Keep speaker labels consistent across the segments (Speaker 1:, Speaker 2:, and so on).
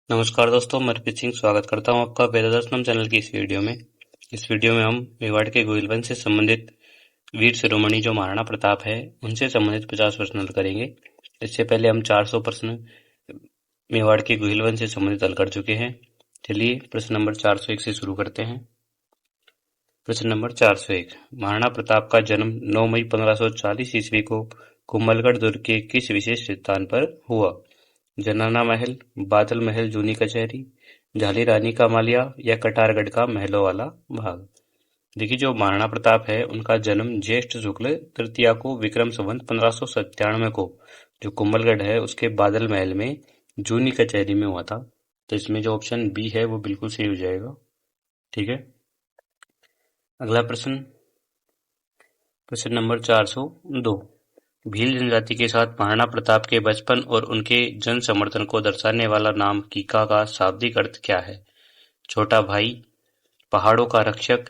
Speaker 1: नमस्कार दोस्तों, मैं हरप्रीत सिंह स्वागत करता हूं आपका वेददर्शनम चैनल की इस वीडियो में। इस वीडियो में हम मेवाड़ के गोहिल वंश से संबंधित वीर शिरोमणि जो महाराणा प्रताप है उनसे संबंधित 50 प्रश्न हल करेंगे। इससे पहले हम 400 प्रश्न मेवाड़ के गोहिल वंश से संबंधित हल कर चुके हैं। चलिए प्रश्न नंबर 401 से शुरू करते हैं। प्रश्न नंबर 401, महाराणा प्रताप का जन्म 9 मई 1540 ईस्वी को कुंभलगढ़ दुर्ग के किस विशेष स्थान पर हुआ? जनाना महल, बादल महल जूनी कचहरी, झाली रानी का मालिया या कटारगढ़ का महलों वाला भाग। देखिए, जो महाराणा प्रताप है उनका जन्म ज्येष्ठ शुक्ल तृतीया को विक्रम संवत 1597 को जो कुंभलगढ़ है उसके बादल महल में जूनी कचहरी में हुआ था। तो इसमें जो ऑप्शन बी है वो बिल्कुल सही हो जाएगा। ठीक है, अगला प्रश्न, प्रश्न नंबर 402, भील जनजाति के साथ महाराणा प्रताप के बचपन और उनके जन समर्थन को दर्शाने वाला नाम कीका का शाब्दिक अर्थ क्या है? छोटा भाई, पहाड़ों का रक्षक,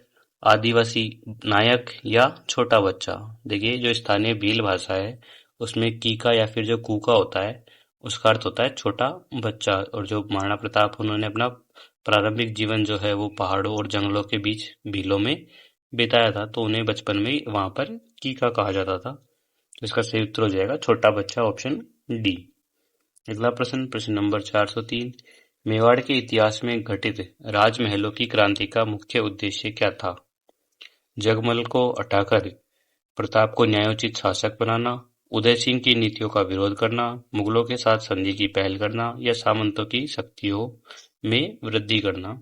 Speaker 1: आदिवासी नायक या छोटा बच्चा। देखिए, जो स्थानीय भील भाषा है उसमें कीका या फिर जो कूका होता है उसका अर्थ होता है छोटा बच्चा। और जो महाराणा प्रताप उन्होंने अपना प्रारंभिक जीवन जो है वो पहाड़ों और जंगलों के बीच भीलों में बिताया था, तो उन्हें बचपन में वहां पर कीका कहा जाता था। तो इसका सही उत्तर हो जाएगा छोटा बच्चा, ऑप्शन डी। अगला प्रश्न, प्रश्न नंबर 403, मेवाड़ के इतिहास में घटित राजमहलों की क्रांति का मुख्य उद्देश्य क्या था? जगमल को हटाकर प्रताप को न्यायोचित शासक बनाना, उदय सिंह की नीतियों का विरोध करना, मुगलों के साथ संधि की पहल करना या सामंतों की शक्तियों में वृद्धि करना।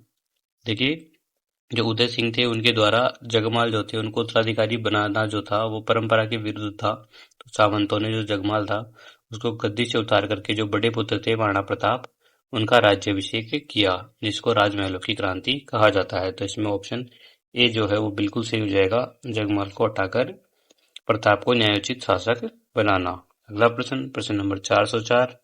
Speaker 1: देखिए, जो उदय सिंह थे उनके द्वारा जगमाल जो थे उनको उत्तराधिकारी बनाना जो था वो परंपरा के विरुद्ध था। तो सामंतों ने जो जगमाल था उसको गद्दी से उतार करके जो बड़े पुत्र थे महाराणा प्रताप उनका राज्याभिषेक किया, जिसको राजमहलों की क्रांति कहा जाता है। तो इसमें ऑप्शन ए जो है वो बिल्कुल सही हो जाएगा, जगमाल को हटाकर प्रताप को न्यायोचित शासक बनाना। अगला प्रश्न, प्रश्न नंबर 404,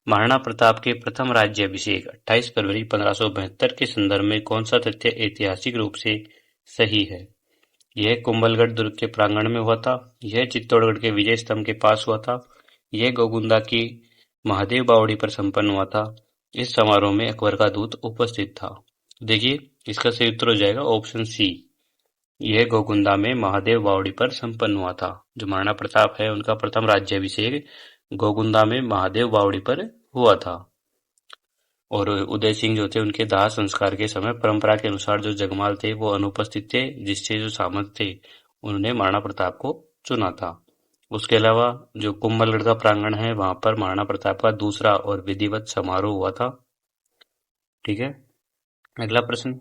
Speaker 1: महाराणा प्रताप के प्रथम राज्याभिषेक 28 फरवरी 1572 के संदर्भ में कौन सा तथ्य ऐतिहासिक रूप से सही है? यह कुंभलगढ़ दुर्ग के प्रांगण में हुआ था, यह चित्तौड़गढ़ के विजय स्तंभ के पास हुआ था, यह गोगुंदा की महादेव बावड़ी पर संपन्न हुआ था, इस समारोह में अकबर का दूत उपस्थित था। देखिए, इसका सही उत्तर हो जाएगा ऑप्शन सी, यह गोगुंदा में महादेव बावड़ी पर संपन्न हुआ था। जो महाराणा प्रताप है उनका प्रथम राज्याभिषेक गोगुंदा में महादेव बावड़ी पर हुआ था। और उदय सिंह जो थे उनके दाह संस्कार के समय परंपरा के अनुसार जो जगमाल थे वो अनुपस्थित थे, जिससे जो सामंत थे उन्होंने महाराणा प्रताप को चुना था। उसके अलावा जो कुंभलगढ़ का प्रांगण है वहां पर महाराणा प्रताप का दूसरा और विधिवत समारोह हुआ था। ठीक है, अगला प्रश्न,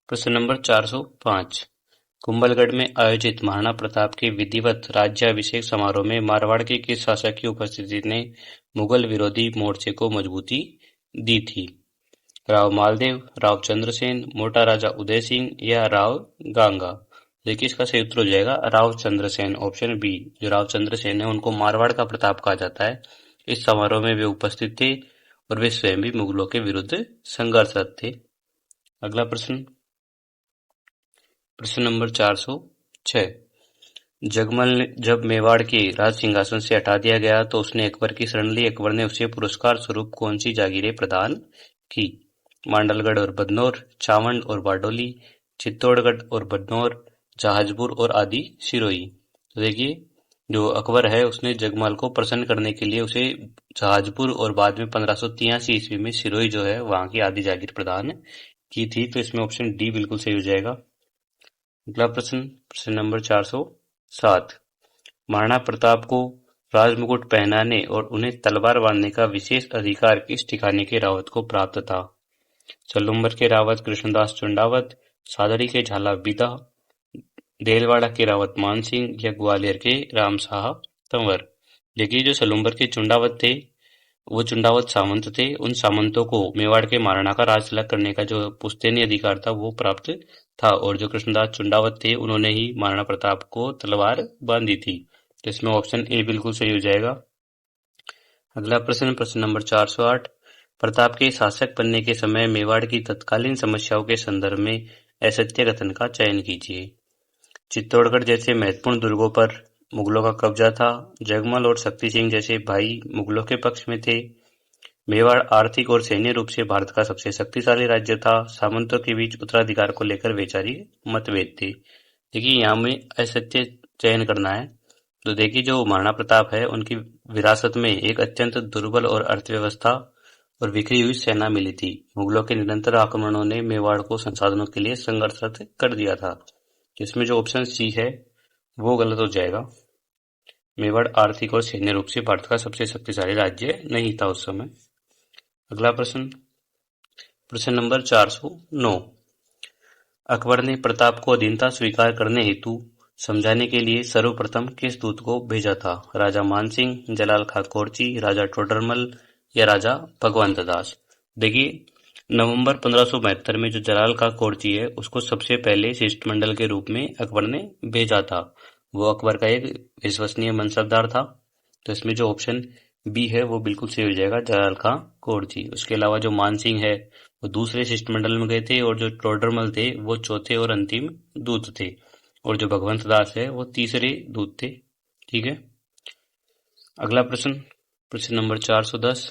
Speaker 1: प्रश्न नंबर 405, कुंभलगढ़ में आयोजित महाराणा प्रताप के विधिवत राज्याभिषेक समारोह में मारवाड़ के किस शासक की उपस्थिति ने मुगल विरोधी मोर्चे को मजबूती दी थी? राव मालदेव, राव चंद्रसेन, मोटा राजा उदय सिंह या राव गांगा। देखिए, इसका सही उत्तर हो जाएगा राव चंद्रसेन, ऑप्शन बी। जो राव चंद्रसेन है उनको मारवाड़ का प्रताप कहा जाता है। इस समारोह में वे उपस्थित थे और वे स्वयं भी मुगलों के विरुद्ध संघर्षरत थे। अगला प्रश्न, प्रश्न नंबर 406, जगमल ने जब मेवाड़ के राज सिंहासन से हटा दिया गया तो उसने अकबर की शरण ली। अकबर ने उसे पुरस्कार स्वरूप कौन सी जागीरें प्रदान की? मांडलगढ़ और बदनौर, चावंड और बारडोली, चित्तौड़गढ़ और बदनौर, जहाजपुर और आदि सिरोही। तो देखिए, जो अकबर है उसने जगमाल को प्रसन्न करने के लिए उसे जहाजपुर और बाद में 1583 ईस्वी में सिरोही जो है वहां की आदि जागीर प्रदान की थी। तो इसमें ऑप्शन डी बिल्कुल सही हो जाएगा। अगला प्रश्न, प्रश्न नंबर 407, महाराणा प्रताप को राजमुकुट पहनाने और उन्हें तलवार बांधने का विशेष अधिकार किस ठिकाने के रावत को प्राप्त था? सलूम्बर के रावत कृष्णदास चुंडावत, सादड़ी के झाला बीदा, देलवाड़ा के रावत मानसिंह या ग्वालियर के रामशाह तंवर। देखिए, जो सलूम्बर के चुंडावत थे वो चुंडावत सामंत थे। उन सामंतों को मेवाड़ के महाराणा का राज अलग करने का जो पुश्तैनी अधिकार था वो प्राप्त था, और जो कृष्णदास चुंडावत थे उन्होंने ही महाराणा प्रताप को तलवार बांधी थी। तो इसमें ऑप्शन ए बिल्कुल सही हो जाएगा। अगला प्रश्न, प्रश्न नंबर 408, प्रताप के शासक बनने के समय मेवाड़ की तत्कालीन समस्याओं के संदर्भ में असत्य कथन का चयन कीजिए। चित्तौड़गढ़ जैसे महत्वपूर्ण दुर्गों पर मुगलों का कब्जा था, जगमल और शक्ति सिंह जैसे भाई मुगलों के पक्ष में थे, मेवाड़ आर्थिक और सैन्य रूप से भारत का सबसे शक्तिशाली राज्य था। सामंतों के बीच उत्तराधिकार को लेकर वैचारिक मतभेद थे। देखिए यहाँ में असत्य चयन करना है। तो देखिए जो महाराणा प्रताप है उनकी विरासत में एक अत्यंत दुर्बल और अर्थव्यवस्था और बिखरी हुई सेना मिली थी। मुगलों के निरंतर आक्रमणों ने मेवाड़ को संसाधनों के लिए संघर्षरत कर दिया था। इसमें जो ऑप्शन सी है वो गलत हो जाएगा। मेवाड़ आर्थिक और सैन्य रूप से भारत का सबसे शक्तिशाली राज्य नहीं था उस समय। अगला प्रश्न, प्रश्न नंबर 409। अकबर ने प्रताप को अधीनता स्वीकार करने हेतु समझाने के लिए सर्वप्रथम किस दूत को भेजा था? राजा मानसिंह, जलाल खां कोरची, राजा टोडरमल या राजा भगवंत दास? देखिए नवंबर 1572 में जो जलाल खां कोरची है उसको सबसे पहले शिष्टमंडल के रूप में अकबर ने भेजा था। वो अकबर का एक विश्वसनीय मनसबदार था। तो इसमें जो ऑप्शन बी है वो बिल्कुल सही हो जाएगा, जलाल खां कोरची। उसके अलावा जो मानसिंह है वो दूसरे शिष्टमंडल में गए थे और जो टोडरमल थे वो चौथे और अंतिम दूत थे और जो भगवंत दास है वो तीसरे दूत थे। ठीक है। अगला प्रश्न, प्रश्न नंबर 410।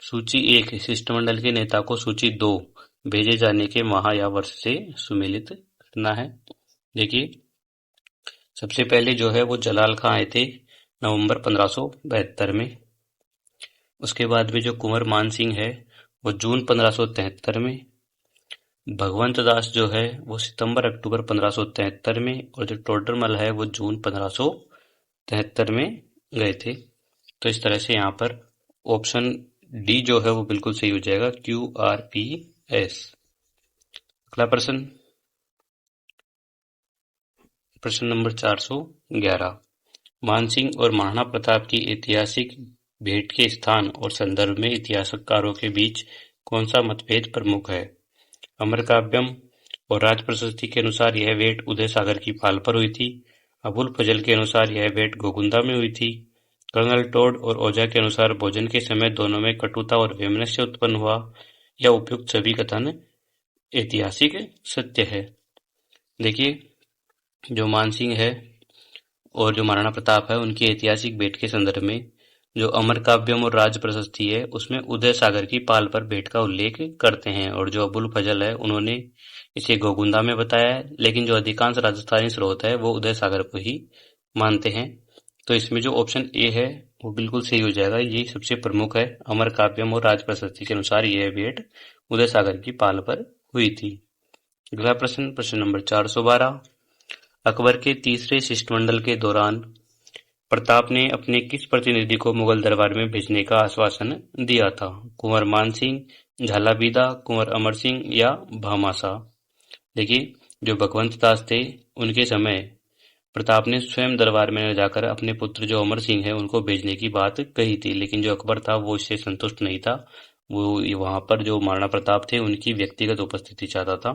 Speaker 1: सूची 1 शिष्टमंडल के नेता को सूची 2 भेजे जाने के माह या वर्ष से सुमेलित करना है। देखिए सबसे पहले जो है वो जलाल खां आए थे नवंबर 1572 में। उसके बाद में जो कुंवर मान सिंह है वो जून 1573 में। भगवंत दास जो है वो सितंबर अक्टूबर 1573 में और जो टोडरमल है वो जून 1573 में गए थे। तो इस तरह से यहाँ पर ऑप्शन डी जो है वो बिल्कुल सही हो जाएगा, QRPS। अगला प्रश्न, प्रश्न नंबर 411। मानसिंह और महाराणा प्रताप की ऐतिहासिक भेंट के स्थान और संदर्भ में इतिहासकारों के बीच कौन सा मतभेद प्रमुख है? अमर काव्यम और राज प्रशस्ति के अनुसार यह भेंट उदय सागर की पाल पर हुई थी। अबुल फजल के अनुसार यह भेंट गोगुंदा में हुई थी। कर्नल टोड और ओझा के अनुसार भोजन के समय दोनों में कटुता और वैमनस्य उत्पन्न हुआ। यह उपयुक्त सभी कथन ऐतिहासिक सत्य है। देखिए जो मानसिंह है और जो महाराणा प्रताप है उनकी ऐतिहासिक भेंट के संदर्भ में जो अमर काव्यम और राज प्रशस्ति है उसमें उदय सागर की पाल पर भेंट का उल्लेख करते हैं और जो अबुल फजल है उन्होंने इसे गोगुंदा में बताया है, लेकिन जो अधिकांश राजस्थानी स्रोत है वो उदय सागर को ही मानते हैं। तो इसमें जो ऑप्शन ए है वो बिल्कुल सही हो जाएगा, ये सबसे प्रमुख है। अमर काव्यम और राज प्रशस्ति के अनुसार यह भेंट उदय सागर की पाल पर हुई थी। अगला प्रश्न, प्रश्न नंबर 412। अकबर के तीसरे शिष्टमंडल के दौरान प्रताप ने अपने किस प्रतिनिधि को मुगल दरबार में भेजने का आश्वासन दिया था? कुंवर मान सिंह, झालाबीदा, कुंवर अमर सिंह या भामाशाह? देखिए जो भगवंत दास थे उनके समय प्रताप ने स्वयं दरबार में न जाकर अपने पुत्र जो अमर सिंह है उनको भेजने की बात कही थी, लेकिन जो अकबर था वो इससे संतुष्ट नहीं था। वो वहां पर जो महाराणा प्रताप थे उनकी व्यक्तिगत उपस्थिति चाहता था।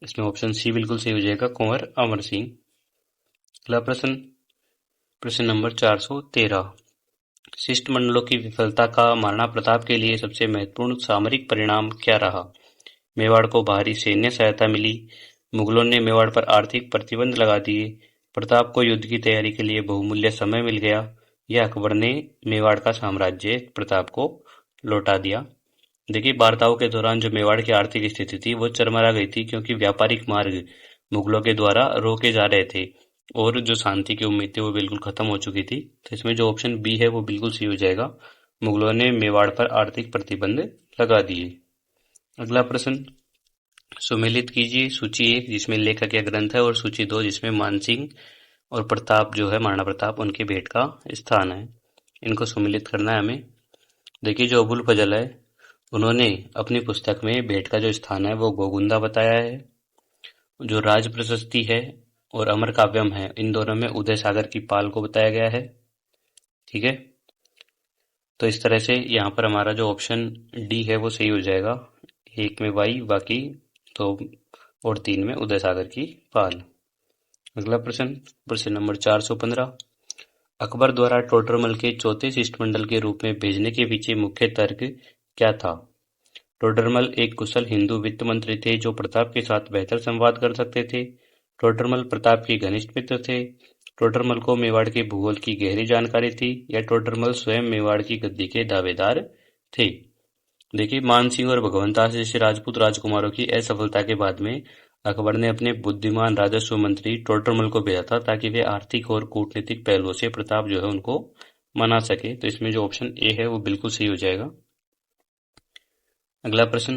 Speaker 1: इसमें ऑप्शन सी बिल्कुल सही हो जाएगा, कुंवर अमर सिंह। अगला प्रश्न, प्रश्न नंबर 413। शिष्टमंडलों की विफलता का महाराणा प्रताप के लिए सबसे महत्वपूर्ण सामरिक परिणाम क्या रहा? मेवाड़ को बाहरी सैन्य सहायता मिली, मुगलों ने मेवाड़ पर आर्थिक प्रतिबंध लगा दिए, प्रताप को युद्ध की तैयारी के लिए बहुमूल्य समय मिल गया या अकबर ने मेवाड़ का साम्राज्य प्रताप को लौटा दिया? देखिए वार्ताओं के दौरान जो मेवाड़ की आर्थिक स्थिति थी वो चरमरा गई थी, क्योंकि व्यापारिक मार्ग मुगलों के द्वारा रोके जा रहे थे और जो शांति की उम्मीद थी वो बिल्कुल खत्म हो चुकी थी। तो इसमें जो ऑप्शन बी है वो बिल्कुल सही हो जाएगा, मुगलों ने मेवाड़ पर आर्थिक प्रतिबंध लगा दिए। अगला प्रश्न, सुमेलित कीजिए सूची 1 जिसमें लेखक या ग्रंथ है और सूची 2 जिसमें मानसिंह और प्रताप जो है महाराणा प्रताप उनके भेंट का स्थान है। इनको सुमेलित करना है हमें। देखिए जो अबुल फजल है उन्होंने अपनी पुस्तक में भेंट का जो स्थान है वो गोगुंदा बताया है। जो राज प्रशस्ति है और अमर काव्यम है इन दोनों में उदय सागर की पाल को बताया गया है। ठीक है, तो इस तरह से यहाँ पर हमारा जो ऑप्शन डी है वो सही हो जाएगा। 1 में वाई, बाकी 2 और 3 में उदय सागर की पाल। अगला प्रश्न, प्रश्न नंबर 415। अकबर द्वारा टोडरमल के चौथे शिष्टमंडल के रूप में भेजने के पीछे मुख्य तर्क क्या था? टोडरमल एक कुशल हिंदू वित्त मंत्री थे जो प्रताप के साथ बेहतर संवाद कर सकते थे। टोडरमल प्रताप के घनिष्ठ मित्र थे। टोडरमल को मेवाड़ के भूगोल की गहरी जानकारी थी या टोडरमल स्वयं मेवाड़ की गद्दी के दावेदार थे? देखिए, मान सिंह और भगवंतास जैसे राजपूत राजकुमारों की असफलता के बाद में अकबर ने अपने बुद्धिमान राजस्व मंत्री टोडरमल को भेजा था ताकि वे आर्थिक और कूटनीतिक पहलुओं से प्रताप जो है उनको मना सके। तो इसमें जो ऑप्शन ए है वो बिल्कुल सही हो जाएगा। अगला प्रश्न,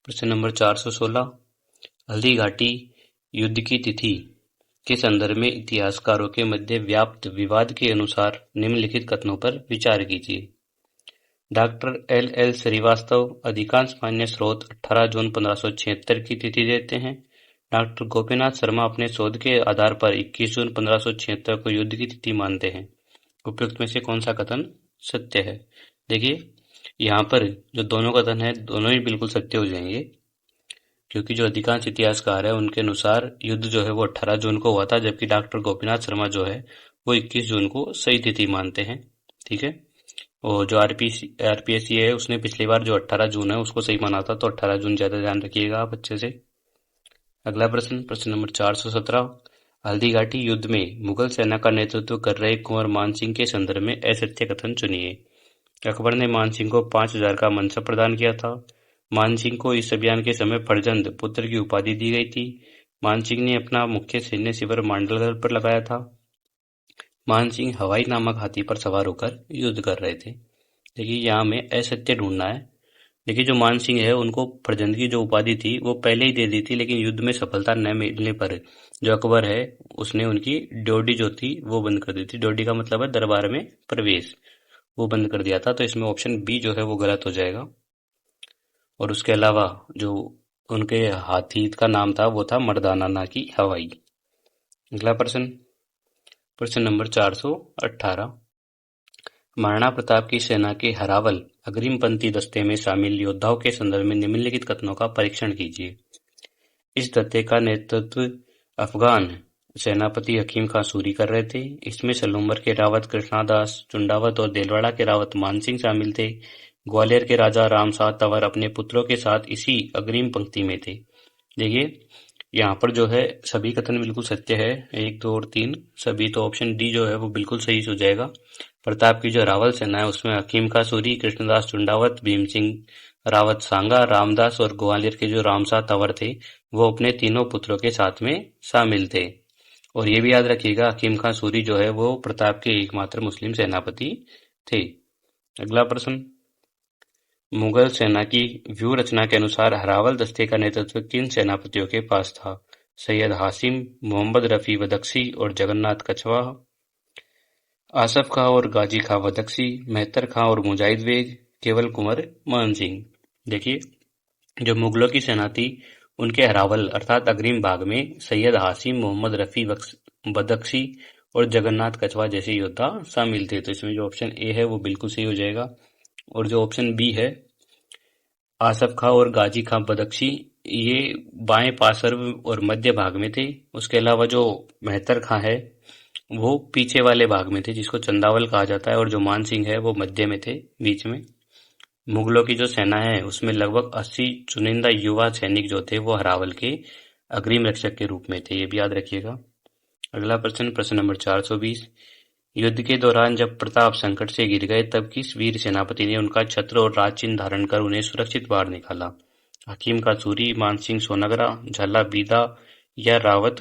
Speaker 1: प्रश्न नंबर 416, हल्दी घाटी युद्ध की तिथि के संदर्भ में इतिहासकारों के मध्य व्याप्त विवाद के अनुसार निम्नलिखित कथनों पर विचार कीजिए। डॉक्टर एल एल श्रीवास्तव अधिकांश मान्य स्रोत 18 जून 1576 की तिथि देते हैं। डॉक्टर गोपीनाथ शर्मा अपने शोध के आधार पर 21 जून 1576 को युद्ध की तिथि मानते हैं। उपयुक्त में से कौन सा कथन सत्य है? देखिए, यहाँ पर जो दोनों कथन है दोनों ही बिल्कुल सत्य हो जाएंगे, क्योंकि जो अधिकांश इतिहासकार है उनके अनुसार युद्ध जो है वो 18 जून को हुआ था, जबकि डॉक्टर गोपीनाथ शर्मा जो है वो 21 जून को सही तिथि मानते हैं। ठीक है, और जो आरपीएससी है उसने पिछली बार जो 18 जून है उसको सही माना था, तो 18 जून ज्यादा ध्यान रखिएगा आप अच्छे से। अगला प्रश्न, प्रश्न नंबर 417, हल्दी घाटी युद्ध में मुगल सेना का नेतृत्व कर रहे कुंवर मान सिंह के संदर्भ में असत्य कथन चुनिए। अकबर ने मान सिंह को 5000 का मनसब प्रदान किया था। मान सिंह को इस अभियान के समय फर्जंद पुत्र की उपाधि दी गई थी। मान सिंह ने अपना मुख्य सैन्य शिविर मांडलगढ़ पर लगाया था। मान सिंह हवाई नामक हाथी पर सवार होकर युद्ध कर रहे थे। देखिए, यहाँ हमें असत्य ढूंढना है। देखिए, जो मान सिंह है उनको फर्जंद की जो उपाधि थी वो पहले ही दे दी थी, लेकिन युद्ध में सफलता न मिलने पर जो अकबर है उसने उनकी ड्योढ़ी जो थी वो बंद कर दी थी। ड्योढ़ी का मतलब है दरबार में प्रवेश, वो बंद कर दिया था। तो इसमें ऑप्शन बी जो है वो गलत हो जाएगा। और उसके अलावा जो उनके हाथी का नाम था वो था मर्दाना, ना कि हवाई। अगला प्रश्न, प्रश्न नंबर 418, महाराणा प्रताप की सेना के हरावल अग्रिम पंक्ति दस्ते में शामिल योद्धाओं के संदर्भ में निम्नलिखित कथनों का परीक्षण कीजिए। इस दस्ते का नेतृत्व अफगान सेनापति हकीम खां सूरी कर रहे थे। इसमें सलूम्बर के रावत कृष्णादास चुंडावत और देलवाड़ा के रावत मानसिंह शामिल थे। ग्वालियर के राजा रामशाह तंवर अपने पुत्रों के साथ इसी अग्रिम पंक्ति में थे। देखिए, यहाँ पर जो है सभी कथन बिल्कुल सत्य है, 1, 2 और 3 सभी। तो ऑप्शन डी जो है वो बिल्कुल सही हो जाएगा। प्रताप की जो रावल सेना है उसमें हकीम खां सूरी, कृष्णदास चुंडावत, भीम सिंह रावत सांगा, रामदास और ग्वालियर के जो रामशाह तंवर थे वो अपने तीनों पुत्रों के साथ में शामिल थे। और ये भी याद रखिएगा, हकीम खां सूरी जो है वो प्रताप के एकमात्र मुस्लिम सेनापति थे। अगला प्रश्न, मुगल सेना की व्यूह रचना के अनुसार हरावल दस्ते का नेतृत्व किन सेनापतियों के पास था? सैयद हासिम, मोहम्मद रफी बदख्शी और जगन्नाथ कछवा, आसफ खां और गाजी खां बदख्शी, मेहतर खां और मुजाहिद बेग, केवल कुंवर मान सिंह। देखिए, जो मुगलों की सेना थी उनके हरावल अर्थात अग्रिम भाग में सैयद हासिम, मोहम्मद रफी बदख्शी और जगन्नाथ कछवा जैसे योद्धा शामिल थे। तो इसमें जो ऑप्शन ए है वो बिल्कुल सही हो जाएगा। और जो ऑप्शन बी है आसफ खां और गाजी खां बदख्शी, ये बाएं पार्श्व और मध्य भाग में थे। उसके अलावा जो मेहतर खां है वो पीछे वाले भाग में थे जिसको चंदावल कहा जाता है, और जो मान सिंह है वो मध्य में थे, बीच में। मुगलों की जो सेना है उसमें लगभग 80 चुनिंदा युवा सैनिक जो थे वो हरावल के अग्रिम रक्षक के रूप में थे, ये भी याद रखिएगा। अगला प्रश्न, प्रश्न नंबर 420, युद्ध के दौरान जब प्रताप संकट से गिर गए तब किस वीर सेनापति ने उनका छत्र और राजचिन्ह धारण कर उन्हें सुरक्षित बाहर निकाला? हकीम का सूरी, मानसिंह सोनगरा, झाला बीदा या रावत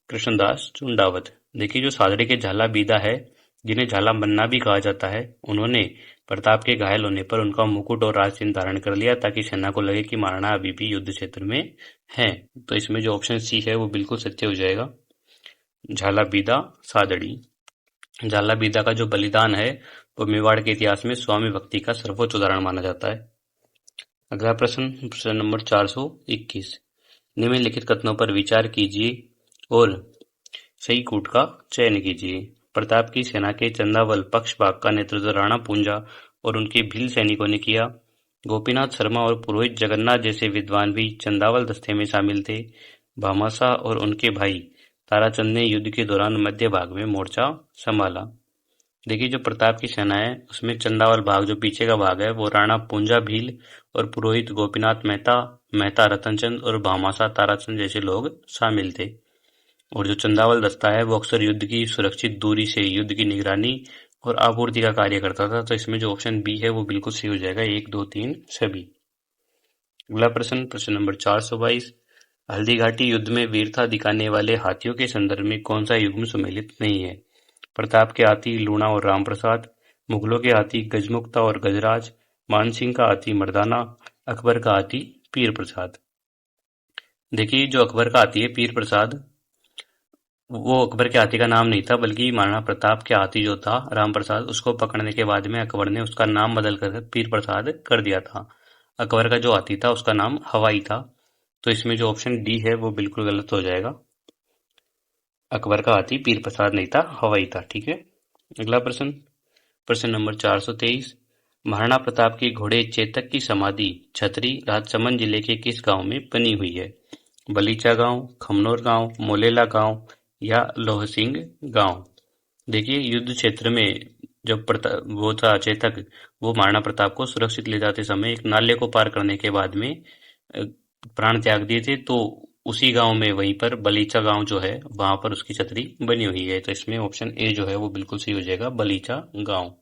Speaker 1: कृष्णदास चुंडावत। देखिए, जो सादड़ी के झाला बीदा है जिन्हें झाला मन्ना भी कहा जाता है, उन्होंने प्रताप के घायल होने पर उनका मुकुट और राजचिन्ह धारण कर लिया ताकि सेना को लगे कि महाराणा अभी भी युद्ध क्षेत्र में है। तो इसमें जो ऑप्शन सी है वो बिल्कुल सत्य हो जाएगा, झाला बीदा सादड़ी। झाला बीदा का जो बलिदान है वो मेवाड़ के इतिहास में स्वामी भक्ति का सर्वोच्च उदाहरण माना जाता है। अगला प्रश्न, प्रश्न नंबर 421, निम्नलिखित कथनों पर विचार कीजिए और सही कूट का चयन कीजिए। प्रताप की सेना के चंदावल पक्ष भाग का नेतृत्व राणा पूंजा और उनके भील सैनिकों ने किया। गोपीनाथ शर्मा और पुरोहित जगन्नाथ जैसे विद्वान भी चंदावल दस्ते में शामिल थे। भामाशाह और उनके भाई ताराचंद ने युद्ध के दौरान मध्य भाग में मोर्चा संभाला। देखिए, जो प्रताप की सेना है उसमें चंदावल भाग जो पीछे का भाग है वो राणा पूंजा भील और पुरोहित गोपीनाथ मेहता रतनचंद और भामाशाह ताराचंद जैसे लोग शामिल थे। और जो चंदावल दस्ता है वो अक्सर युद्ध की सुरक्षित दूरी से युद्ध की निगरानी और आपूर्ति का कार्य करता था। तो इसमें जो ऑप्शन बी है वो बिल्कुल सही हो जाएगा, 1, 2, 3 सभी। अगला प्रश्न, प्रश्न नंबर 422। हल्दी घाटी युद्ध में वीरता दिखाने वाले हाथियों के संदर्भ में कौन सा युग्म सम्मिलित नहीं है? प्रताप के हाथी लूणा और रामप्रसाद, मुगलों के हाथी गजमुक्ता और गजराज, मानसिंह का हाथी मर्दाना, अकबर का हाथी पीर प्रसाद। देखिए जो अकबर का हाथी है पीर प्रसाद, वो अकबर के हाथी का नाम नहीं था, बल्कि महाराणा प्रताप के हाथी जो था राम प्रसाद, उसको पकड़ने के बाद में अकबर ने उसका नाम बदल कर पीर प्रसाद कर दिया था। अकबर का जो हाथी था उसका नाम हवाई था। तो इसमें जो ऑप्शन डी है वो बिल्कुल गलत हो जाएगा। अकबर का हाथी पीर प्रसाद नहीं था, हवाई था। ठीक है। अगला प्रश्न, प्रश्न नंबर 423। महाराणा प्रताप के घोड़े चेतक की समाधि छतरी राजसमंद जिले के किस गांव में बनी हुई है? बलीचा गांव, खमनोर गांव, मोलेला गांव या लोहसिंग गांव। देखिए युद्ध क्षेत्र में जब वो था चेतक, वो महाराणा प्रताप को सुरक्षित ले जाते समय एक नाले को पार करने के बाद में प्राण त्याग दिए थे। तो उसी गांव में वहीं पर बलीचा गांव जो है वहां पर उसकी छतरी बनी हुई है। तो इसमें ऑप्शन ए जो है वो बिल्कुल सही हो जाएगा, बलीचा गांव।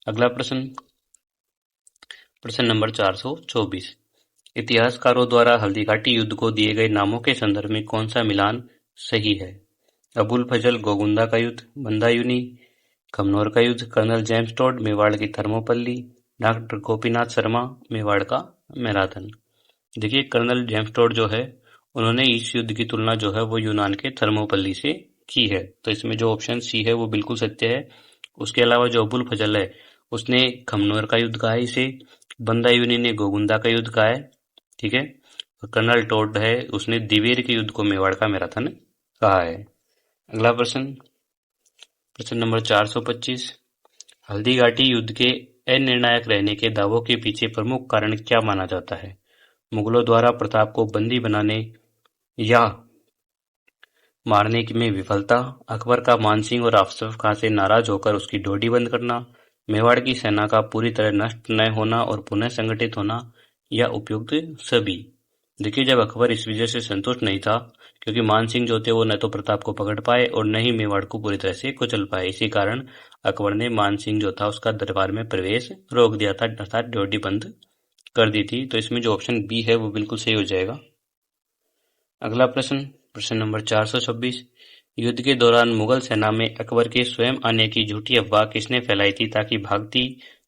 Speaker 1: अगला प्रश्न, प्रश्न नंबर 424। इतिहासकारों द्वारा हल्दीघाटी युद्ध को दिए गए नामों के संदर्भ में कौन सा मिलान सही है? अबुल फजल गोगुंदा का युद्ध, बंदायूनी, खमनोर का युद्ध, कर्नल जेम्स टॉड मेवाड़ की थर्मोपल्ली, डॉक्टर गोपीनाथ शर्मा मेवाड़ का मैराथन। देखिए कर्नल जेम्स टॉड जो है उन्होंने इस युद्ध की तुलना जो है वो यूनान के थर्मोपल्ली से की है। तो इसमें जो ऑप्शन सी है वो बिल्कुल सत्य है। उसके अलावा जो अबुल फजल है उसने खमनोर का युद्ध कहा है इसे, बंदायूनी ने गोगुंदा का युद्ध कहा है। ठीक है। और कर्नल टॉड है उसने दिवेर के युद्ध को मेवाड़ का मैराथन कहा है। अगला प्रश्न, प्रश्न नंबर 425। हल्दी घाटी युद्ध के अनिर्णायक रहने के दावों के पीछे प्रमुख कारण क्या माना जाता है? मुगलों द्वारा प्रताप को बंदी बनाने या मारने में विफलता, अकबर का मानसिंह और अफजल खां से नाराज होकर उसकी ढोडी बंद करना, मेवाड़ की सेना का पूरी तरह नष्ट न होना और पुनः संगठित होना, या उपयुक्त सभी। देखिए जब अकबर इस विजय से संतुष्ट नहीं था, क्योंकि मानसिंह जो थे वो न तो प्रताप को पकड़ पाए और न ही मेवाड़ को पूरी तरह से कुचल पाए, इसी कारण अकबर ने मानसिंह जो था उसका दरबार में प्रवेश रोक दिया था, अर्थात ड्योढ़ी बंद कर दी थी। तो इसमें जो ऑप्शन बी है वो बिल्कुल सही हो जाएगा। अगला प्रश्न, प्रश्न नंबर 426। युद्ध के दौरान मुगल सेना में अकबर के स्वयं आने की झूठी अफवाह किसने फैलाई थी ताकि भागती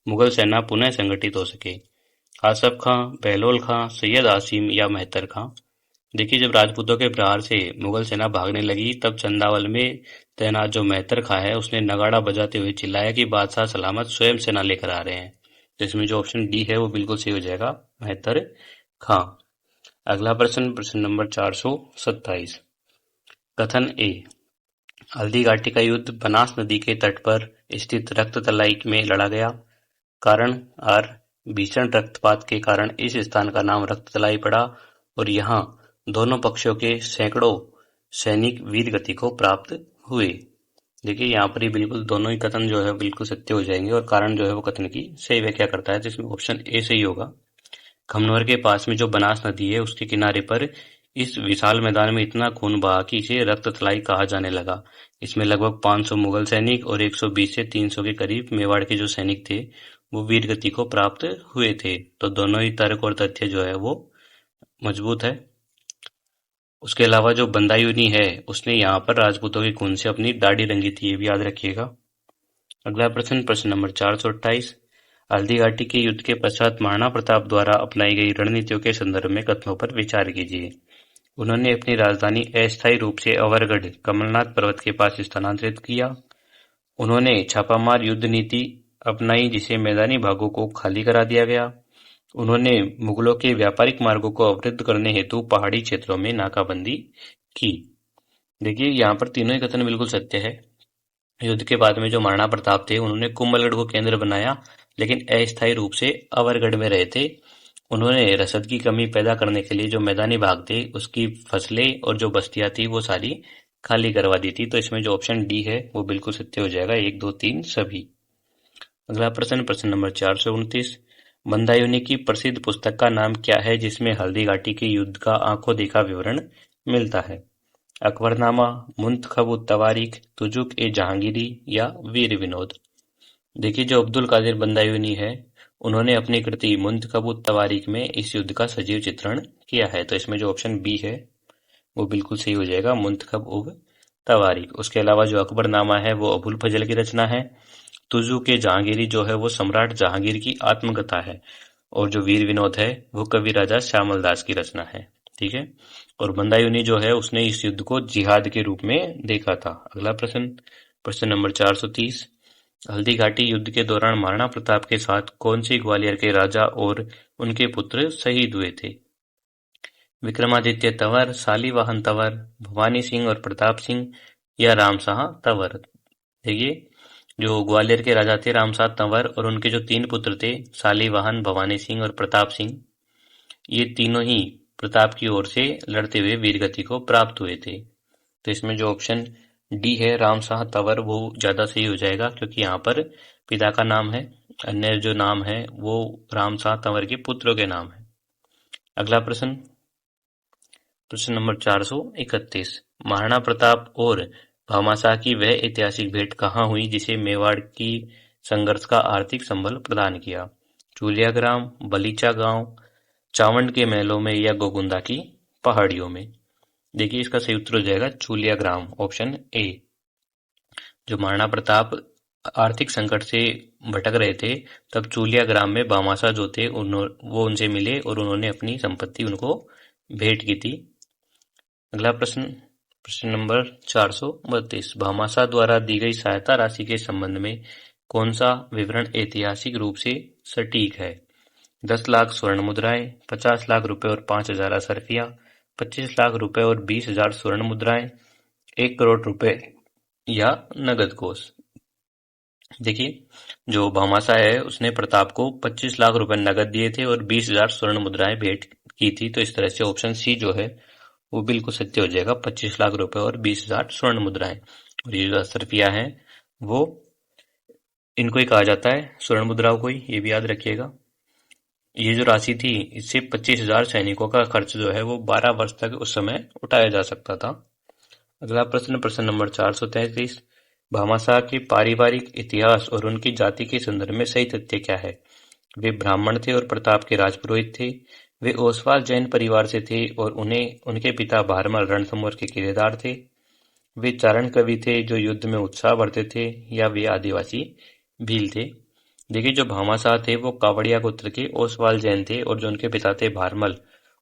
Speaker 1: मुगल सेना पुनः संगठित हो सके? आसफ खां, बहलोल खां, सैयद आसिम या मेहतर खां। देखिए जब राजपूतों के प्रहार से मुगल सेना भागने लगी तब चंदावल में तैनात जो मेहतर खां है उसने नगाड़ा बजाते हुए चिल्लाया कि बादशाह सलामत स्वयं सेना लेकर आ रहे हैं। तो इसमें जो ऑप्शन डी है वो बिल्कुल सही हो जाएगा, मेहतर खां। अगला प्रश्न, प्रश्न नंबर 427। कथन ए। हल्दी घाटी का युद्ध बनास नदी के तट पर स्थित रक्त तलाई में लड़ा गया। कारण आर, भीषण रक्तपात के कारण इस स्थान का नाम रक्त तलाई पड़ा और यहाँ दोनों पक्षों के सैकड़ों सैनिक वीर गति को प्राप्त हुए। देखिए यहाँ पर ही बिल्कुल दोनों ही कथन जो है बिल्कुल सत्य हो जाएंगे और कारण जो है वो कथन की सही व्याख्या करता है। जिसमें ऑप्शन ए सही होगा। खमनोर के पास में जो बनास नदी है उसके किनारे पर इस विशाल मैदान में इतना खून बहा कि इसे रक्त तलाई कहा जाने लगा। इसमें लगभग 500 मुगल सैनिक और 120 से 300 के करीब मेवाड़ के जो सैनिक थे वो वीर गति को प्राप्त हुए थे। तो दोनों ही तर्क और तथ्य जो है वो मजबूत है। उसके अलावा जो बंदायूनी है उसने यहाँ पर राजपूतों के खून से अपनी दाढ़ी रंगी थी, ये भी याद रखिएगा। अगला प्रश्न, प्रश्न नंबर 428। हल्दी घाटी के युद्ध के पश्चात महाराणा प्रताप द्वारा अपनाई गई रणनीतियों के संदर्भ में कथनों पर विचार कीजिए। उन्होंने अपनी राजधानी अस्थायी रूप से अवरगढ़ कमलनाथ पर्वत के पास स्थानांतरित किया। उन्होंने छापामार युद्ध नीति अपनाई जिसे मैदानी भागों को खाली करा दिया गया। उन्होंने मुगलों के व्यापारिक मार्गों को अवरुद्ध करने हेतु पहाड़ी क्षेत्रों में नाकाबंदी की। देखिए यहाँ पर तीनों ही कथन बिल्कुल सत्य है। युद्ध के बाद में जो महाराणा प्रताप थे उन्होंने कुंभलगढ़ को केंद्र बनाया, लेकिन अस्थायी रूप से अवरगढ़ में रहे थे। उन्होंने रसद की कमी पैदा करने के लिए जो मैदानी भाग थे उसकी फसलें और जो बस्तियां थी वो सारी खाली करवा दी थी। तो इसमें जो ऑप्शन डी है वो बिल्कुल सत्य हो जाएगा, 1, 2, 3 सभी। अगला प्रश्न, प्रश्न नंबर 429। बंदायूनी की प्रसिद्ध पुस्तक का नाम क्या है जिसमें हल्दी घाटी के युद्ध का आंखों देखा विवरण मिलता है? अकबरनामा, मुंतखब तवारीख, तुजुक ए जहांगीरी या वीर विनोद। देखिए जो अब्दुल कादिर बंदायूनी है उन्होंने अपनी कृति मुंतखब तवारीख में इस युद्ध का सजीव चित्रण किया है, तो इसमें जो ऑप्शन बी है वो बिल्कुल सही हो जाएगा, मुंतखब उग तवारीख। उसके अलावा जो अकबरनामा है वो अबुल फजल की रचना है। तुजु के जहांगीरी जो है वो सम्राट जहांगीर की आत्मकथा है, और जो वीर विनोद है वो कवि राजा श्यामल दास की रचना है। ठीक है, और बंदायूनी जो है उसने इस युद्ध को जिहाद के रूप में देखा था। अगला प्रश्न, प्रश्न नंबर 430, हल्दी घाटी युद्ध के दौरान महाराणा प्रताप के साथ कौन से ग्वालियर के राजा और उनके पुत्र शहीद हुए थे? विक्रमादित्य तंवर, शालिवाहन तंवर, भवानी सिंह और प्रताप सिंह या रामशाह तंवर। देखिए जो ग्वालियर के राजा थे रामशाह तंवर और उनके जो 3 पुत्र थे शालिवाहन, भवानी सिंह और प्रताप सिंह, ये तीनों ही प्रताप की ओर से लड़ते हुए वीरगति को प्राप्त हुए थे। तो इसमें जो ऑप्शन डी है रामशाह तंवर वो ज्यादा सही हो जाएगा, क्योंकि यहाँ पर पिता का नाम है, अन्य जो नाम है वो रामशाह तंवर के पुत्रों के नाम है। अगला प्रश्न, प्रश्न नंबर 431, महाराणा प्रताप और भामाशाह की वह ऐतिहासिक भेंट कहाँ हुई जिसे मेवाड़ की संघर्ष का आर्थिक संबल प्रदान किया? चूलियाग्राम, बलीचा गांव, चावंड के महलों में या गोगुंदा की पहाड़ियों में। देखिए इसका सही उत्तर हो जाएगा चूलियाग्राम, ऑप्शन ए। जो महाराणा प्रताप आर्थिक संकट से भटक रहे थे तब चूलियाग्राम में भामाशाह जो थे वो उनसे मिले और उन्होंने अपनी संपत्ति उनको भेंट की थी। अगला प्रश्न, प्रश्न नंबर 432, भामाशाह द्वारा दी गई सहायता राशि के संबंध में कौन सा विवरण ऐतिहासिक रूप से सटीक है? 10 लाख स्वर्ण मुद्राएं, 50 लाख रुपए और 5,000 असरफिया, 25 लाख रुपए और 20,000 स्वर्ण मुद्राएं, 1 करोड़ रुपए या नगद कोष। देखिए जो भामाशाह है उसने प्रताप को 25 लाख रुपए नगद दिए थे और 20,000 स्वर्ण मुद्राएं भेंट की थी, तो इस तरह से ऑप्शन सी जो है वो बिल्कुल सत्य हो जाएगा, 25 लाख रुपए और 20,000 स्वर्ण मुद्राएं। और ये जो असरफिया है वो इनको ही कहा जाता है, स्वर्ण मुद्राओं को ही, ये भी याद रखिएगा। ये जो राशि थी इससे 25,000 सैनिकों का खर्च जो है वो 12 वर्ष तक उस समय उठाया जा सकता था। अगला प्रश्न, प्रश्न नंबर 433, भामाशाह के पारिवारिक इतिहास और उनकी जाति के संदर्भ में सही तथ्य क्या है? वे ब्राह्मण थे और प्रताप के राजपुरोहित थे। वे ओसवाल जैन परिवार से थे और उन्हें उनके पिता भारमल रणथंभौर के किलेदार थे। वे चारण कवि थे जो युद्ध में उत्साह भरते थे, या वे आदिवासी भील थे। देखिए जो भामाशाह थे वो कावड़िया गोत्र के ओसवाल जैन थे और जो उनके पिता थे भारमल,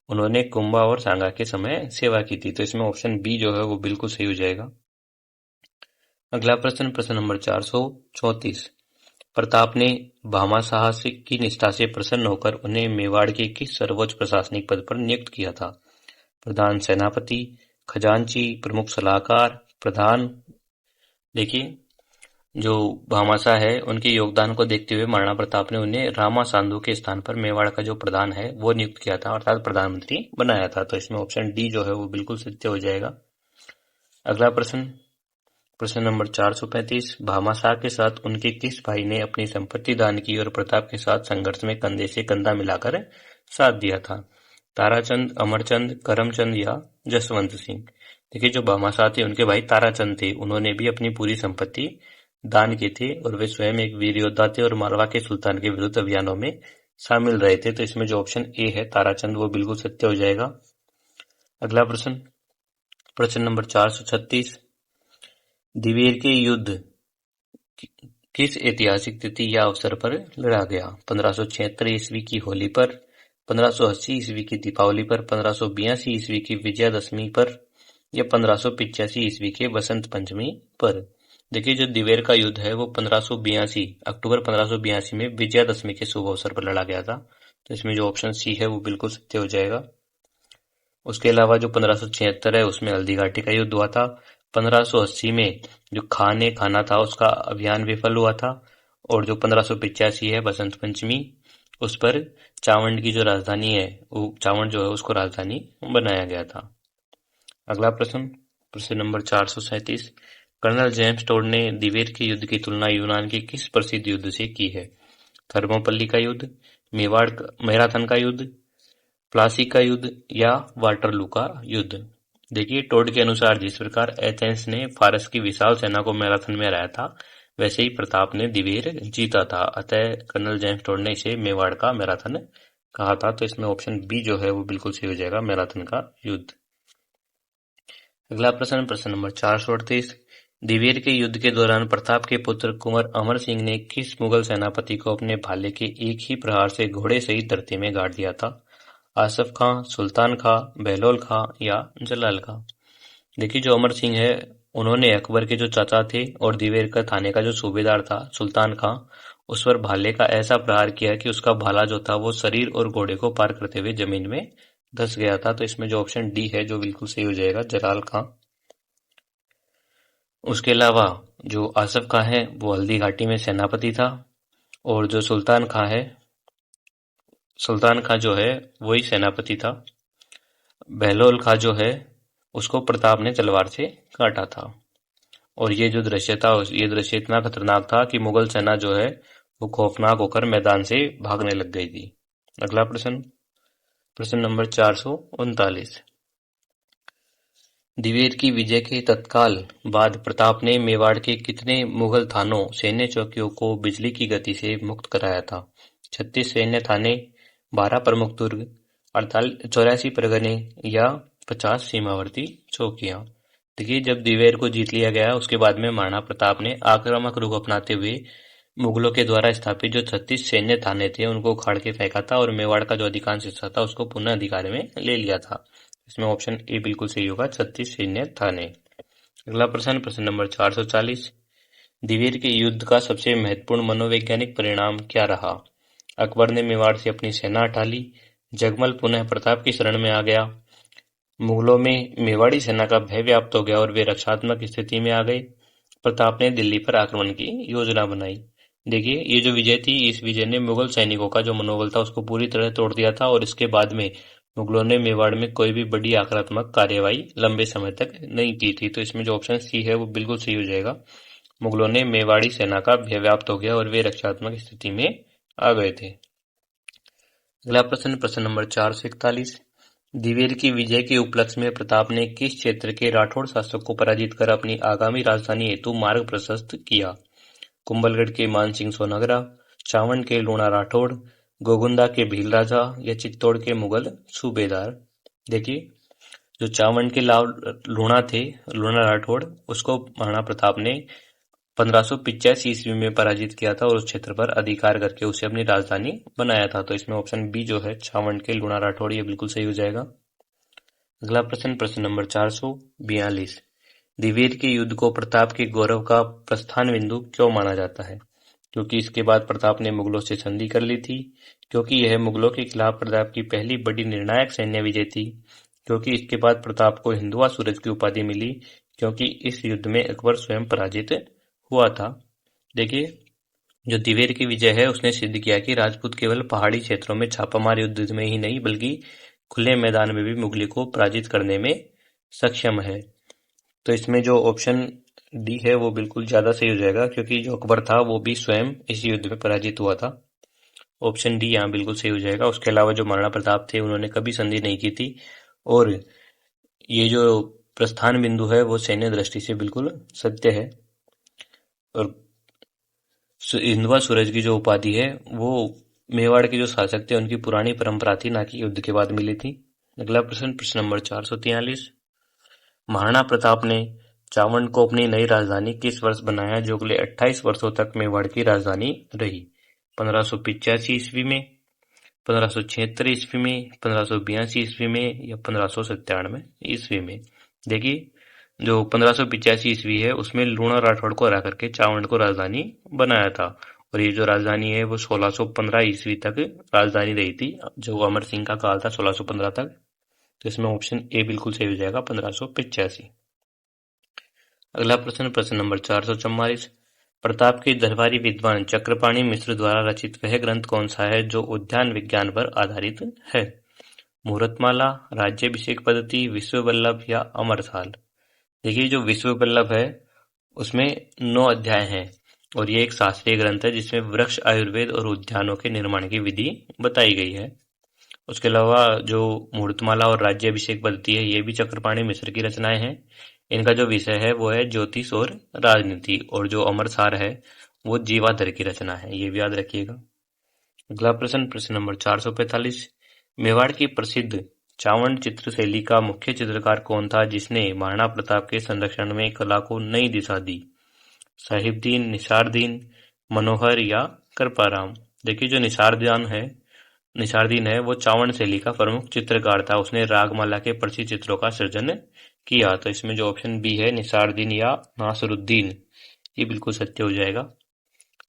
Speaker 1: उन्होंने कुंभा और सांगा के समय सेवा की थी, तो इसमें ऑप्शन बी जो है वो बिल्कुल सही हो जाएगा। अगला प्रश्न, प्रश्न नंबर 434, प्रताप ने भामाशाह की निष्ठा से प्रसन्न होकर उन्हें मेवाड़ के किस सर्वोच्च प्रशासनिक पद पर नियुक्त किया था? प्रधान सेनापति, खजांची, प्रमुख सलाहकार, प्रधान। देखिए जो भामाशाह है उनके योगदान को देखते हुए महाराणा प्रताप ने उन्हें रामा सांधु के स्थान पर मेवाड़ का जो प्रधान है वो नियुक्त किया था, अर्थात प्रधानमंत्री बनाया था, तो इसमें ऑप्शन डी जो है वो बिल्कुल सत्य हो जाएगा। अगला प्रश्न, प्रश्न नंबर 435, भामाशाह के साथ उनके किस भाई ने अपनी संपत्ति दान की और प्रताप के साथ संघर्ष में कंधे से कंधा मिलाकर साथ दिया था? ताराचंद, अमरचंद, करमचंद या जसवंत सिंह। देखिए जो भामाशाह थे उनके भाई ताराचंद थे, उन्होंने भी अपनी पूरी संपत्ति दान की थी और वे स्वयं एक वीर योद्धा थे और मालवा के सुल्तान के विरुद्ध अभियानों में शामिल रहे थे, तो इसमें जो ऑप्शन ए है ताराचंद वो बिल्कुल सत्य हो जाएगा। अगला प्रश्न, प्रश्न नंबर 436, दिवेर के युद्ध किस ऐतिहासिक तिथि या अवसर पर लड़ा गया? 1576 ईस्वी की होली पर, 1580 ईस्वी की दीपावली पर, 1582 ईस्वी की विजयादशमी पर या 1585 ईस्वी के बसंत पंचमी पर। देखिए जो दिवेर का युद्ध है वो 1582 अक्टूबर 1582 में विजयादशमी के शुभ अवसर पर लड़ा गया था, तो इसमें जो ऑप्शन सी है वो बिल्कुल सत्य हो जाएगा। उसके अलावा जो 1576 है उसमें हल्दी घाटी का युद्ध हुआ था। 1580 में जो खान ए खाना था उसका अभियान विफल हुआ था, और जो 1585 है बसंत पंचमी, उस पर चावंड की जो राजधानी है चावंड जो है उसको राजधानी बनाया गया था। अगला प्रश्न, प्रश्न नंबर 437, कर्नल जेम्स टोड ने दिवेर के युद्ध की तुलना यूनान के किस प्रसिद्ध युद्ध से की है? थर्मोपल्ली का युद्ध, मैराथन का युद्ध, प्लासी का युद्ध या वाटरलू का युद्ध। देखिए, टोड के अनुसार जिस प्रकार एथेंस ने फारस की विशाल सेना को मैराथन में हराया था, वैसे ही प्रताप ने दिवेर जीता था। अतः कर्नल जेम्स टोड ने इसे मेवाड़ का मैराथन कहा था। तो इसमें ऑप्शन बी जो है वो बिल्कुल सही हो जाएगा, मैराथन का युद्ध। अगला प्रश्न नंबर 438। दिवेर के युद्ध के दौरान प्रताप के पुत्र कुंवर अमर सिंह ने किस मुगल सेनापति को अपने भाले के एक ही प्रहार से घोड़े सहित धरती में गाड़ दिया था? आसफ खां, सुल्तान खां, बहलोल खां या जलाल खां? देखिए, जो अमर सिंह है उन्होंने अकबर के जो चाचा थे और दिवेर का थाने का जो सूबेदार था सुल्तान खां, उस पर भाले का ऐसा प्रहार किया कि उसका भाला जो था वो शरीर और घोड़े को पार करते हुए जमीन में धंस गया था। तो इसमें जो ऑप्शन डी है जो बिल्कुल सही हो जाएगा, जलाल खां। उसके अलावा जो आसफ खां है वो हल्दी घाटी में सेनापति था, और जो सुल्तान खां जो है वही सेनापति था। बहलोल खां जो है उसको प्रताप ने तलवार से काटा था। और ये जो दृश्य था ये दृश्य इतना खतरनाक था कि मुगल सेना जो है वो खौफनाक होकर मैदान से भागने लग गई थी। अगला प्रश्न नंबर 439। दिवेर की विजय के तत्काल बाद प्रताप ने मेवाड़ के कितने मुगल थानों, सैन्य चौकियों को बिजली की गति से मुक्त कराया था? 36 सैन्य थाने, 12 प्रमुख दुर्ग, 84 परगने या 50 सीमावर्ती चौकियां? देखिए, जब दिवेर को जीत लिया गया उसके बाद में महाराणा प्रताप ने आक्रामक रुख अपनाते हुए मुगलों के द्वारा स्थापित जो 36 सैन्य थाने थे उनको उखाड़ के फेंका था और मेवाड़ का जो अधिकांश हिस्सा था उसको पुनः अधिकार में ले लिया था। इसमें ऑप्शन ए बिल्कुल सही होगा, 36 सैन्य थाने। अगला प्रश्न नंबर 440। दिवेर के युद्ध का सबसे महत्वपूर्ण मनोवैज्ञानिक परिणाम क्या रहा? अकबर ने मेवाड़ से अपनी सेना हटा ली, जगमल पुनः प्रताप की शरण में आ गया, मुगलों में मेवाड़ी सेना का भय व्याप्त हो गया और वे रक्षात्मक स्थिति में आ गए, प्रताप ने दिल्ली पर आक्रमण की योजना बनाई। देखिए, ये जो विजय थी इस विजय ने मुगल सैनिकों का जो मनोबल था उसको पूरी तरह तोड़ दिया था, और इसके बाद में मुगलों ने मेवाड़ में कोई भी बड़ी आक्रामक कार्यवाही लंबे समय तक नहीं की थी। तो इसमें जो ऑप्शन सी है वो बिल्कुल सही हो जाएगा, मुगलों ने मेवाड़ी सेना का भय व्याप्त हो गया और वे रक्षात्मक स्थिति में आ गए थे। अगला प्रश्न नंबर 441। दिवेर की विजय के उपलक्ष्य में प्रताप ने किस क्षेत्र के राठौड़ शासक को पराजित कर अपनी आगामी राजधानी हेतु मार्ग प्रशस्त किया? कुंभलगढ़ के मानसिंह सोनाग्रा, चावंड के लूणा राठौड़, गोगुंदा के भील राजा या चित्तौड़ के मुगल सूबेदार? देखिए, जो चावंड के लूणा राठौड़, उसको महाराणा प्रताप ने 1585 ईस्वी में पराजित किया था और उस क्षेत्र पर अधिकार करके उसे अपनी राजधानी बनाया था। तो इसमें ऑप्शन बी जो है, चावंड के लूणा राठौड़, ये बिल्कुल सही हो जाएगा। अगला प्रश्न नंबर 442। दिवेर के युद्ध को प्रताप के गौरव का प्रस्थान बिंदु क्यों माना जाता है? क्योंकि इसके बाद प्रताप ने मुगलों से संधि कर ली थी, क्योंकि यह मुगलों के खिलाफ प्रताप की पहली बड़ी निर्णायक सैन्य विजय थी, क्योंकि इसके बाद प्रताप को हिंदुआ सूरज की उपाधि मिली, क्योंकि इस युद्ध में अकबर स्वयं पराजित हुआ था। देखिए, जो दिवेर की विजय है उसने सिद्ध किया कि राजपूत केवल पहाड़ी क्षेत्रों में छापामार युद्ध में ही नहीं बल्कि खुले मैदान में भी मुगली को पराजित करने में सक्षम है। तो इसमें जो ऑप्शन डी है वो बिल्कुल ज्यादा सही हो जाएगा, क्योंकि जो अकबर था वो भी स्वयं इस युद्ध में पराजित हुआ था। ऑप्शन डी यहाँ बिल्कुल सही हो जाएगा। उसके अलावा जो महाराणा प्रताप थे उन्होंने कभी संधि नहीं की थी, और ये जो प्रस्थान बिंदु है वो सैन्य दृष्टि से बिल्कुल सत्य है। और हिंदुआ सूरज की जो उपाधि है वो मेवाड़ के जो शासक थे उनकी पुरानी परंपरा थी, ना कि युद्ध के बाद मिली थी। अगला प्रश्न नंबर 443। महाराणा प्रताप ने चावंड को अपनी नई राजधानी किस वर्ष बनाया जो अगले 28 वर्षों तक मेवाड़ की राजधानी रही? 1585 ईस्वी में, 1576 ईस्वी में, 1582 ईस्वी में या 1597 ईस्वी में? देखिए, जो 1585 ईस्वी है उसमें लूणा राठौड़ को हरा करके चावंड को राजधानी बनाया था, और ये जो राजधानी है वो 1615 ईस्वी तक राजधानी रही थी, जो अमर सिंह का काल था 1615 तक। तो इसमें ऑप्शन ए बिल्कुल सही हो जाएगा, 1585। अगला प्रश्न नंबर 444। प्रताप के दरबारी विद्वान चक्रपाणि मिश्र द्वारा रचित वह ग्रंथ कौन सा है जो उद्यान विज्ञान पर आधारित है? मुहूर्तमाला, राज्याभिषेक पद्धति, विश्व वल्लभ या अमरसाल? देखिए, जो विश्व वल्लभ है उसमें 9 अध्याय हैं, और ये एक शास्त्रीय ग्रंथ है जिसमें वृक्ष, आयुर्वेद और उद्यानों के निर्माण की विधि बताई गई है। उसके अलावा जो मूर्तमाला और राज्याभिषेक पद्धति है ये भी चक्रपाणि मिश्र की रचनाएं हैं। इनका जो विषय है वो है ज्योतिष और राजनीति, और जो अमरसार है वो जीवाधर की रचना है, ये भी याद रखिएगा। अगला प्रश्न, प्रश्न नंबर 445। मेवाड़ की प्रसिद्ध चावंड चित्रशैली का मुख्य चित्रकार कौन था जिसने महाराणा प्रताप के संरक्षण में कला को नई दिशा दी? साहिबदीन, निसारदीन, मनोहर या कृपाराम? देखिए जो निसारदीन है वो चावंड शैली का प्रमुख चित्रकार था। उसने रागमाला के प्रसिद्ध चित्रों का सृजन किया। तो इसमें जो ऑप्शन बी है निसारदीन या नासरुद्दीन, ये बिल्कुल सत्य हो जाएगा।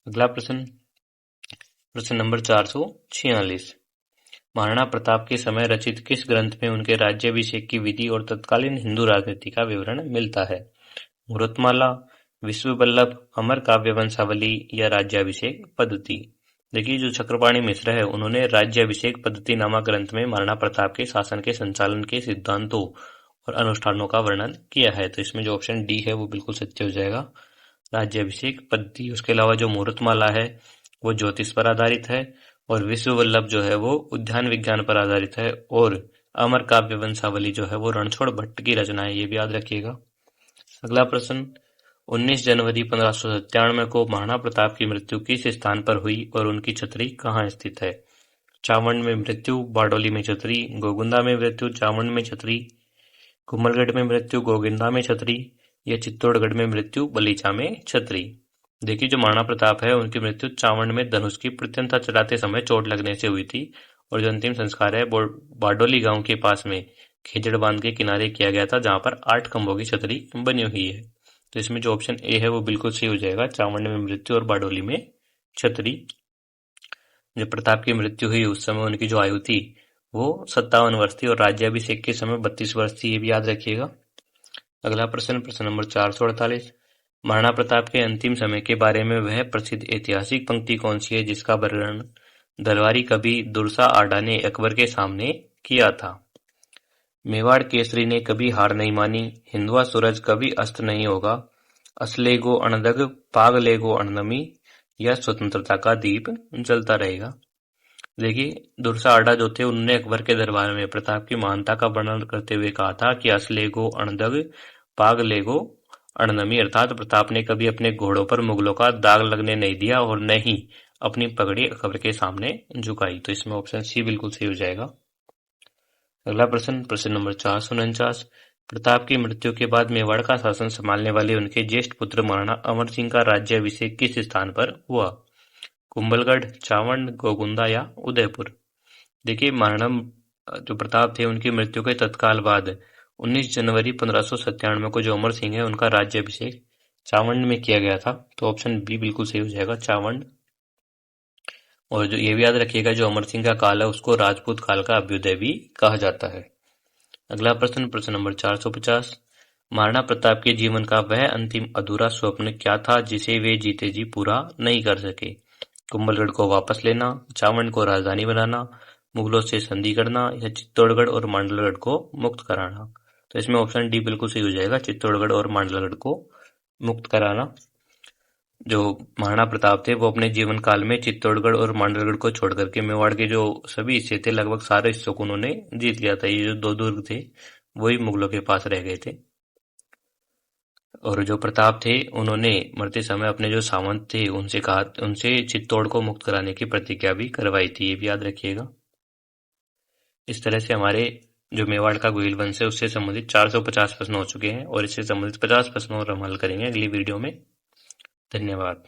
Speaker 1: अगला प्रश्न, प्रश्न नंबर 446। महाराणा प्रताप के समय रचित किस ग्रंथ में उनके राज्याभिषेक की विधि और तत्कालीन हिंदू राजनीति का विवरण मिलता है? मूर्तमाला, विश्व वल्लभ, अमर काव्य वंशावली या राज्याभिषेक पद्धति? देखिए जो चक्रपाणि मिश्र है उन्होंने राज्याभिषेक पद्धति नामक ग्रंथ में महाराणा प्रताप के शासन के संचालन के सिद्धांतों और अनुष्ठानों का वर्णन किया है। तो इसमें जो ऑप्शन डी है वो बिल्कुल सत्य हो जाएगा, राज्याभिषेक पद्धति। उसके अलावा जो मूर्तमाला है वो ज्योतिष पर आधारित है, और विश्व वल्लभ जो है वो उद्यान विज्ञान पर आधारित है, और अमर काव्य वंशावली जो है वो रणछोड़ भट्ट की रचना है, ये भी याद रखिएगा। अगला प्रश्न, 19 जनवरी 1597 को महाराणा प्रताप की मृत्यु किस स्थान पर हुई और उनकी छतरी कहाँ स्थित है? चावंड में मृत्यु, बारडोली में छतरी, गोगुंदा में मृत्यु, चावंड में छतरी, कुंभलगढ़ में मृत्यु, गोगिंदा में छतरी, या चित्तौड़गढ़ में मृत्यु, बलीचा में छतरी? देखिए जो महाराणा प्रताप है उनकी मृत्यु चावंड में धनुष की प्रत्यंता चलाते समय चोट लगने से हुई थी, और जो अंतिम संस्कार है बारडोली गांव के पास में खेजड़ बांध के किनारे किया गया था, जहां पर 8 खंभों की छतरी बनी हुई है। तो इसमें जो ऑप्शन ए है वो बिल्कुल सही हो जाएगा, चावंड में मृत्यु और बारडोली में छतरी। जब प्रताप की मृत्यु हुई उस समय उनकी जो आयु थी वो 57 वर्ष थी, और राज्याभिषेक के समय 32 वर्ष थी, ये भी याद रखिएगा। अगला प्रश्न, प्रश्न नंबर 448। महाराणा प्रताप के अंतिम समय के बारे में वह प्रसिद्ध ऐतिहासिक पंक्ति कौन सी है जिसका वर्णन दरबारी कवि दुर्सा आडा ने अकबर के सामने किया था? मेवाड़ केसरी ने कभी हार नहीं मानी, हिंदुआ सूरज कभी अस्त नहीं होगा, असलेगो अणदग पागलेगो अणनमी, या स्वतंत्रता का दीप जलता रहेगा? देखिए दुर्सा आडा जो थे उन्होंने अकबर के दरबार में प्रताप की महानता का वर्णन करते हुए कहा था कि असलेगो अणदग पागलेगो अणनमी, अर्थात प्रताप ने कभी अपने घोड़ों पर मुगलों का दाग लगने नहीं दिया और न ही अपनी पगड़ी अकबर के सामने झुकाई। तो इसमें ऑप्शन सी बिल्कुल सही हो जाएगा। अगला प्रश्न, प्रश्न नंबर 449। प्रताप की मृत्यु के बाद मेवाड़ का शासन संभालने वाले उनके ज्येष्ठ पुत्र महाराणा अमर सिंह का राज्याभिषेक किस स्थान पर हुआ? कुंभलगढ़, चावंड, गोगुंदा या उदयपुर? देखिए महाराणा जो प्रताप थे उनकी मृत्यु के तत्काल बाद 19 जनवरी 1597 को जो अमर सिंह है उनका राज्याभिषेक चावंड में किया गया था। तो ऑप्शन बी बिल्कुल सही हो जाएगा, चावंड। और जो ये भी याद रखिएगा जो अमर सिंह का काल है उसको राजपूत काल का अभ्युदय भी कहा जाता है। अगला प्रश्न, प्रश्न नंबर 450। महाराणा प्रताप के जीवन का वह अंतिम अधूरा स्वप्न क्या था जिसे वे जीते जी पूरा नहीं कर सके? कुंभलगढ़ को वापस लेना, चावंड को राजधानी बनाना, मुगलों से संधि करना, या चित्तौड़गढ़ और मांडलगढ़ को मुक्त कराना? तो इसमें ऑप्शन डी बिल्कुल सही हो जाएगा, चित्तौड़गढ़ और मांडलगढ़ को मुक्त कराना। जो महाराणा प्रताप थे वो अपने जीवन काल में चित्तौड़गढ़ और मांडलगढ़ को छोड़कर के मेवाड़ के जो सभी हिस्से थे लगभग सारे हिस्सों को उन्होंने जीत लिया था। ये जो 2 दुर्ग थे वही मुगलों के पास रह गए थे। और जो प्रताप थे उन्होंने मरते समय अपने जो सामंत थे उनसे चित्तौड़ को मुक्त कराने की प्रतिज्ञा भी करवाई थी, ये भी याद रखिएगा। इस तरह से हमारे जो मेवाड़ का गोहिल वंश है उससे संबंधित 450 प्रश्न हो चुके हैं, और इससे संबंधित 50 प्रश्नों और हम हल करेंगे अगली वीडियो में। धन्यवाद।